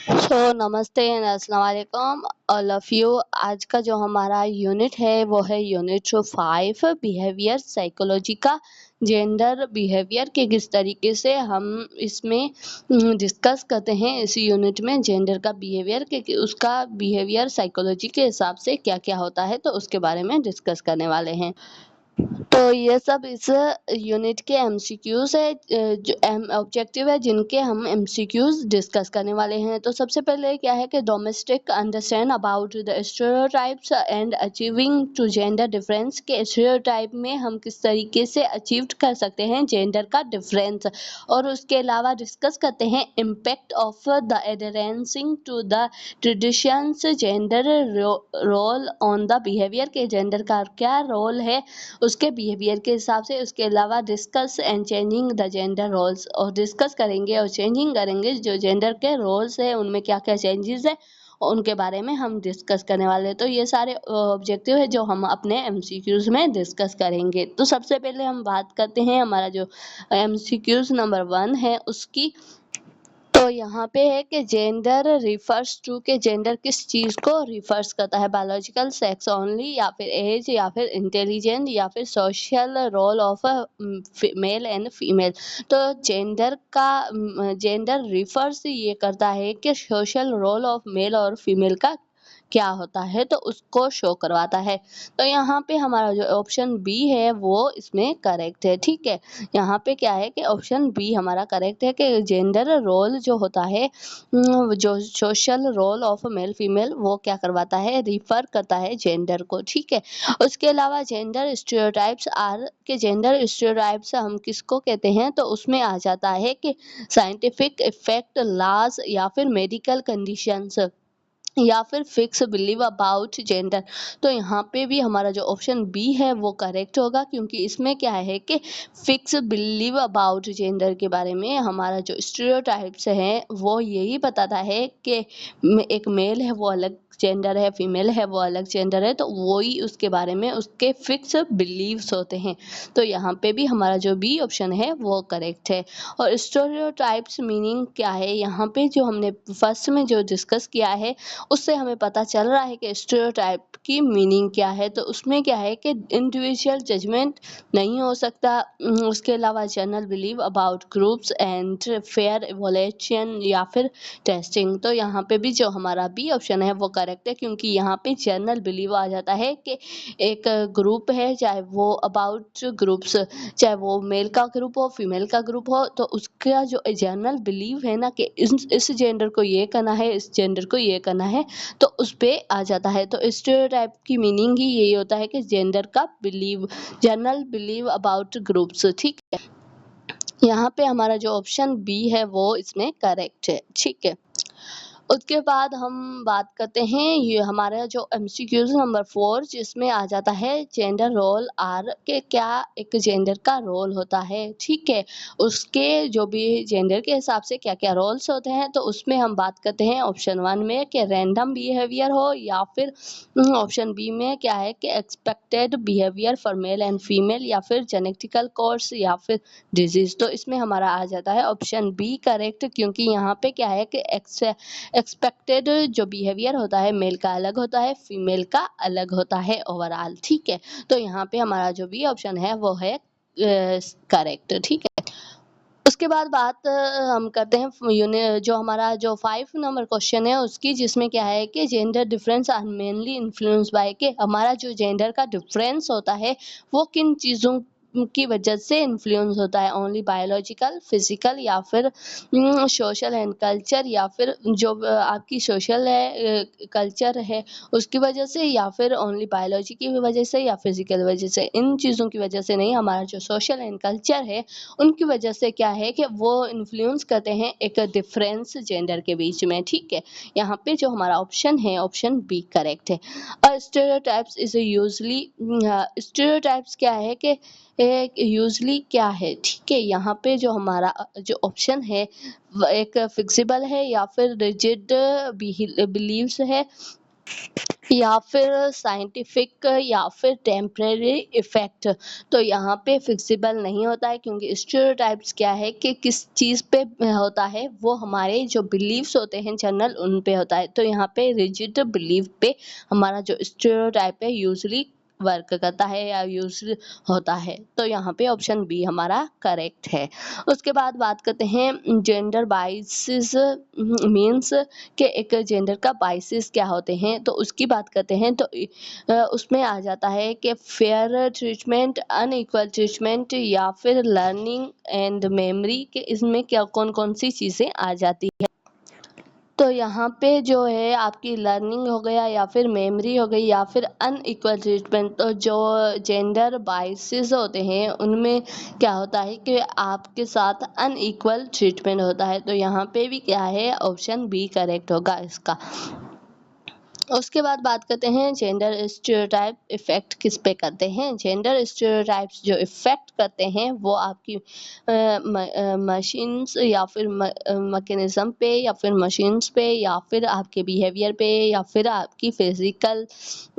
नमस्ते एंड अस्सलाम वालेकुम ऑल ऑफ यू। आज का जो हमारा यूनिट है वो है यूनिट 5 बिहेवियर साइकोलॉजी का। जेंडर बिहेवियर के किस तरीके से हम इसमें डिस्कस करते हैं इस यूनिट में। जेंडर का बिहेवियर के उसका बिहेवियर साइकोलॉजी के हिसाब से क्या क्या होता है तो उसके बारे में डिस्कस करने वाले हैं। तो ये सब इस यूनिट के एमसीक्यूज है, जो ऑब्जेक्टिव है जिनके हम एमसीक्यूज डिस्कस करने वाले हैं। तो सबसे पहले क्या है कि domestic understand about the stereotypes and achieving to gender difference. के स्टीरियोटाइप में हम किस तरीके से अचीव कर सकते हैं जेंडर का डिफरेंस, और उसके अलावा डिस्कस करते हैं impact of the adherencing to the traditions gender role on the behaviour. के जेंडर का क्या रोल है उसके बिहेवियर के हिसाब से। उसके अलावा discuss and changing the gender roles, और डिस्कस करेंगे और चेंजिंग करेंगे जो जेंडर के रोल्स है उनमें क्या क्या चेंजेस है उनके बारे में हम डिस्कस करने वाले हैं। तो ये सारे ऑब्जेक्टिव है जो हम अपने एमसीक्यूज में डिस्कस करेंगे। तो सबसे पहले हम बात करते हैं हमारा जो एमसीक्यूज नंबर 1 है उसकी। तो यहाँ पे है कि जेंडर रिफर्स टू, के जेंडर किस चीज को रिफर्स करता है। बायोलॉजिकल सेक्स ओनली, या फिर एज, या फिर इंटेलिजेंट, या फिर social role of male and female. तो जेंडर रिफर्स ये करता है कि सोशल रोल ऑफ मेल और फीमेल का क्या होता है तो उसको शो करवाता है। तो यहाँ पे हमारा जो ऑप्शन बी है वो इसमें करेक्ट है। ठीक है, यहाँ पे क्या है कि ऑप्शन बी हमारा करेक्ट है कि जेंडर रोल जो होता है, जो social role of male female, वो क्या करवाता है, रिफर करता है जेंडर को। ठीक है, उसके अलावा जेंडर स्टीरियोटाइप्स आर, के जेंडर स्टीरियोटाइप्स हम किसको कहते हैं तो उसमें आ जाता है कि साइंटिफिक इफेक्ट, लॉज, या फिर मेडिकल कंडीशंस, या फिर फिक्स बिलीव अबाउट जेंडर। तो यहाँ पे भी हमारा जो ऑप्शन बी है वो करेक्ट होगा, क्योंकि इसमें क्या है कि फिक्स बिलीव अबाउट जेंडर के बारे में हमारा जो स्टीरियोटाइप्स है वो यही बताता है कि एक मेल है वो अलग जेंडर है, फीमेल है वो अलग जेंडर है, तो वही उसके बारे में उसके फिक्स बिलीव्स होते हैं। तो यहाँ पे भी हमारा जो बी ऑप्शन है वो करेक्ट है। और स्टीरियोटाइप्स मीनिंग क्या है, यहाँ पे जो हमने फर्स्ट में जो डिस्कस किया है उससे हमें पता चल रहा है कि स्टीरियोटाइप की मीनिंग क्या है। तो उसमें क्या है कि इंडिविजुअल जजमेंट नहीं हो सकता, उसके अलावा general believe about groups and fair evolution, या फिर टेस्टिंग। तो यहाँ पे भी जो हमारा बी ऑप्शन है वो करेक्ट है, क्योंकि यहाँ पे जनरल बिलीव आ जाता है कि एक ग्रुप है, चाहे वो अबाउट ग्रुप्स, चाहे वो मेल का ग्रुप हो फीमेल का ग्रुप हो, तो उसका जो जनरल बिलीव है ना कि इस जेंडर को ये करना है, इस जेंडर को ये करना है, तो उस पे आ जाता है। तो स्टीरियोटाइप की मीनिंग ही यही होता है कि जेंडर का believe, general believe about groups. ठीक है, यहाँ पे हमारा जो ऑप्शन बी है वो इसमें करेक्ट है। ठीक है, उसके बाद हम बात करते हैं ये हमारा जो एमसीक्यूज नंबर 4, जिसमें आ जाता है जेंडर रोल आर, के क्या एक जेंडर का रोल होता है। ठीक है, उसके जो भी जेंडर के हिसाब से क्या क्या रोल्स होते हैं तो उसमें हम बात करते हैं ऑप्शन 1 में कि रैंडम बिहेवियर हो, या फिर ऑप्शन बी में क्या है कि expected behaviour for male and female, या फिर जेनेटिकल कोर्स, या फिर डिजीज। तो इसमें हमारा आ जाता है ऑप्शन बी करेक्ट, क्योंकि यहाँ पे क्या है कि एक्सपेक्टेड जो बिहेवियर होता है मेल का अलग होता है, फीमेल का अलग होता है ओवरऑल। ठीक है, तो यहाँ पे हमारा जो बी ऑप्शन है वो है करेक्ट। ठीक है, उसके बाद बात हम करते हैं जो हमारा जो 5 नंबर क्वेश्चन है उसकी, जिसमें क्या है कि gender difference are mainly influence by, के हमारा जो जेंडर का डिफरेंस होता है वो किन चीज़ों की वजह से इन्फ्लुएंस होता है। ओनली बायोलॉजिकल, फिजिकल, या फिर सोशल एंड कल्चर, या फिर जो आपकी सोशल है कल्चर है उसकी वजह से, या फिर ओनली बायोलॉजी की वजह से, या फिजिकल वजह से। इन चीज़ों की वजह से नहीं, हमारा जो सोशल एंड कल्चर है उनकी वजह से क्या है कि वो इन्फ्लुएंस करते हैं एक डिफरेंस जेंडर के बीच में। ठीक है, यहाँ पे जो हमारा ऑप्शन है ऑप्शन बी करेक्ट है। और स्टीरियोटाइप्स इज यूजली, स्टीरियोटाइप्स क्या है कि यूजली क्या है। ठीक है, यहाँ पे जो हमारा जो ऑप्शन है एक फिक्सिबल है, या फिर रिजिड बिलीव्स है, या फिर साइंटिफिक या फिर टेम्परेरी इफेक्ट। तो यहाँ पे फिक्सिबल नहीं होता है, क्योंकि स्टीरियोटाइप्स क्या है कि किस चीज़ पे होता है, वो हमारे जो बिलीव्स होते हैं जनरल उन पे होता है। तो यहाँ पे रिजिड बिलीव पे हमारा जो स्टीरियोटाइप है यूजली वर्क करता है या यूज होता है। तो यहाँ पे ऑप्शन बी हमारा करेक्ट है। उसके बाद बात करते हैं जेंडर बाइसेस मीन्स कि एक जेंडर का बाइसेस क्या होते हैं, तो उसकी बात करते हैं। तो उसमें आ जाता है कि फेयर ट्रीटमेंट, अनइक्वल ट्रीटमेंट या फिर लर्निंग एंड मेमोरी के इसमें क्या कौन कौन सी चीज़ें आ जाती है। तो यहाँ पे जो है आपकी लर्निंग हो गया या फिर मेमोरी हो गई या फिर अनइक्वल ट्रीटमेंट। तो जो जेंडर बाइसेस होते हैं उनमें क्या होता है कि आपके साथ अनइक्वल ट्रीटमेंट होता है। तो यहाँ पे भी क्या है, ऑप्शन बी करेक्ट होगा इसका। उसके बाद बात करते हैं जेंडर स्टीरियोटाइप इफेक्ट किस पे करते हैं। जेंडर स्टीरियोटाइप्स जो इफेक्ट करते हैं वो आपकी मशीन्स या फिर मैकेनिज्म पे या फिर मशीन्स पे या फिर आपके बिहेवियर पे या फिर आपकी फिजिकल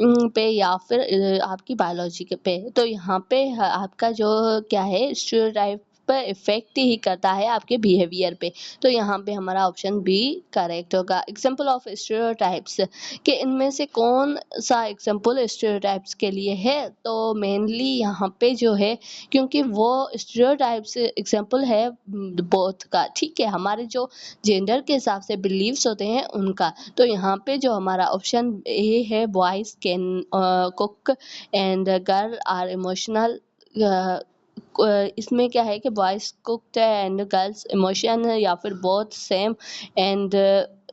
पे या फिर आपकी बायोलॉजी पे। तो यहाँ पे आपका जो क्या है स्टीरियोटाइप पर इफेक्ट ही करता है आपके बिहेवियर पे। तो यहाँ पे हमारा ऑप्शन बी करेक्ट होगा। एग्जाम्पल ऑफ स्टीरियोटाइप्स कि इनमें से कौन सा एग्जाम्पल स्टीरियोटाइप्स के लिए है। तो मेनली यहाँ पे जो है, क्योंकि वो स्टीरियोटाइप्स एग्जाम्पल है बोथ का, ठीक है, हमारे जो जेंडर के हिसाब से बिलीव्स होते हैं उनका। तो यहाँ पे जो हमारा ऑप्शन ए है, boys can cook and girl are emotional. इसमें क्या है कि boys cooked and girls emotion या फिर बोथ सेम। एंड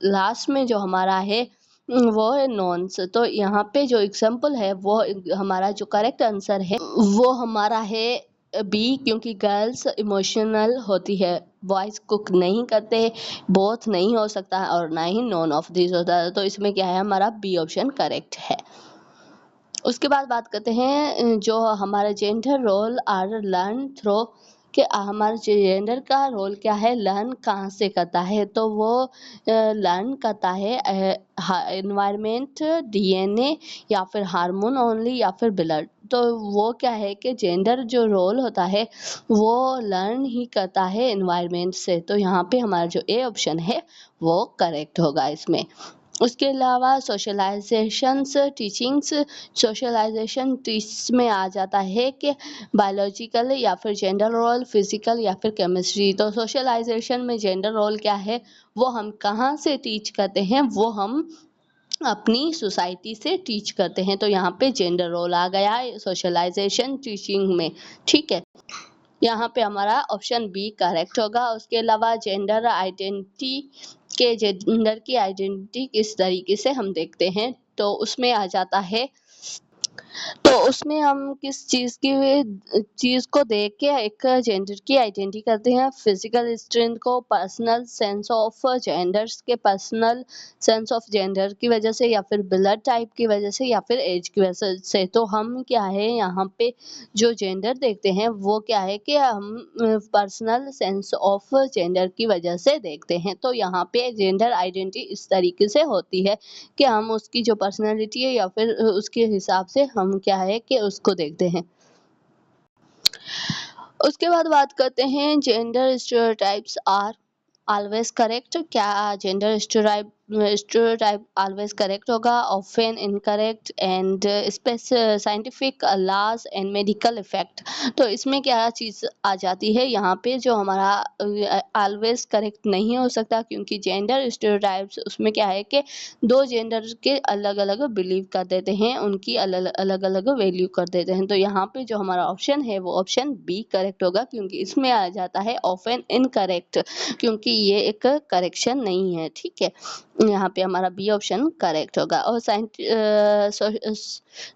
लास्ट में जो हमारा है वो है नॉन्स। तो यहाँ पे जो एग्जाम्पल है वो हमारा जो करेक्ट आंसर है वो हमारा है बी, क्योंकि गर्ल्स इमोशनल होती है, बॉयज कुक नहीं करते, बोथ नहीं हो सकता और ना ही नॉन ऑफ दिस होता है। तो इसमें क्या है, हमारा बी ऑप्शन करेक्ट है। उसके बाद बात करते हैं जो हमारा gender role are learn through कि हमारा जेंडर का रोल क्या है, लर्न कहाँ से करता है। तो वो लर्न करता है एनवायरनमेंट, डीएनए या फिर हार्मोन ओनली या फिर ब्लड। तो वो क्या है कि जेंडर जो रोल होता है वो लर्न ही करता है एनवायरनमेंट से। तो यहाँ पे हमारा जो ए ऑप्शन है वो करेक्ट होगा इसमें। उसके अलावा सोशलाइजेशंस टीचिंग्स, सोशलाइजेशन टीच में आ जाता है कि बायोलॉजिकल या फिर जेंडर रोल, फिजिकल या फिर केमिस्ट्री। तो सोशलाइजेशन में जेंडर रोल क्या है, वो हम कहाँ से टीच करते हैं, वो हम अपनी सोसाइटी से टीच करते हैं। तो यहाँ पे जेंडर रोल आ गया है सोशलाइजेशन टीचिंग में, ठीक है। यहाँ पे हमारा ऑप्शन बी करेक्ट होगा। उसके अलावा जेंडर आइडेंटिटी के जेंडर की आइडेंटिटी किस तरीके से हम देखते हैं, तो उसमें आ जाता है, तो उसमें हम किस चीज़ को देख के एक जेंडर की आइडेंटिटी करते हैं। फिजिकल स्ट्रेंथ को, पर्सनल सेंस ऑफ जेंडर्स के पर्सनल सेंस ऑफ जेंडर की वजह से या फिर ब्लड टाइप की वजह से या फिर एज की वजह से। तो हम क्या है यहाँ पे जो जेंडर देखते हैं वो क्या है कि हम पर्सनल सेंस ऑफ जेंडर की वजह से देखते हैं। तो यहाँ पे जेंडर आइडेंटिटी इस तरीके से होती है कि हम उसकी जो पर्सनैलिटी है या फिर उसके हिसाब से हम क्या है कि उसको देखते हैं। उसके बाद बात करते हैं gender stereotypes are always correct. क्या जेंडर स्टीरियोटाइप ऑलवेज करेक्ट होगा, often incorrect and scientific loss and medical effect. तो इसमें क्या चीज़ आ जाती है, यहाँ पे जो हमारा ऑलवेज करेक्ट नहीं हो सकता, क्योंकि जेंडर स्टीरियोटाइप्स उसमें क्या है कि दो जेंडर के अलग अलग बिलीव कर देते हैं, उनकी अलग अलग वैल्यू कर देते हैं। तो यहाँ पे जो हमारा ऑप्शन है वो ऑप्शन बी करेक्ट होगा, क्योंकि इसमें आ जाता है ऑफन इनकरेक्ट, क्योंकि ये एक करेक्शन नहीं है, ठीक है। यहाँ पे हमारा बी ऑप्शन करेक्ट होगा। और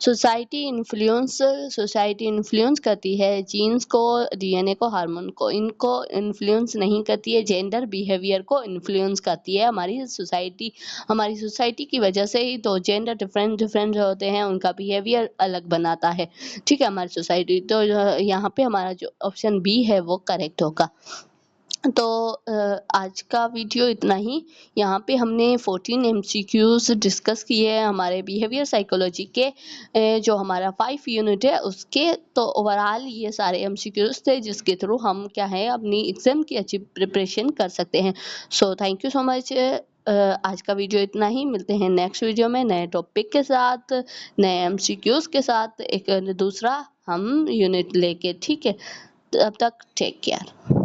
सोसाइटी इन्फ्लुएंस करती है जीन्स को, डीएनए को, हार्मोन को, इनको इन्फ्लुएंस नहीं करती है। जेंडर बिहेवियर को इन्फ्लुएंस करती है हमारी सोसाइटी की वजह से ही तो जेंडर डिफरेंट होते हैं, उनका बिहेवियर अलग बनाता है, ठीक है, हमारी सोसाइटी। तो यहाँ पे हमारा जो ऑप्शन बी है वो करेक्ट होगा। तो आज का वीडियो इतना ही। यहाँ पे हमने 14 MCQs डिस्कस किए हैं हमारे बिहेवियर साइकोलॉजी के, जो हमारा 5 यूनिट है उसके। तो ओवरऑल ये सारे MCQs थे जिसके थ्रू हम क्या है अपनी एग्जाम की अच्छी प्रिपरेशन कर सकते हैं। So thank you so much. आज का वीडियो इतना ही। मिलते हैं नेक्स्ट वीडियो में नए टॉपिक के साथ, नए MCQs के साथ, एक दूसरा हम यूनिट लेके। ठीक है, तब तक टेक केयर।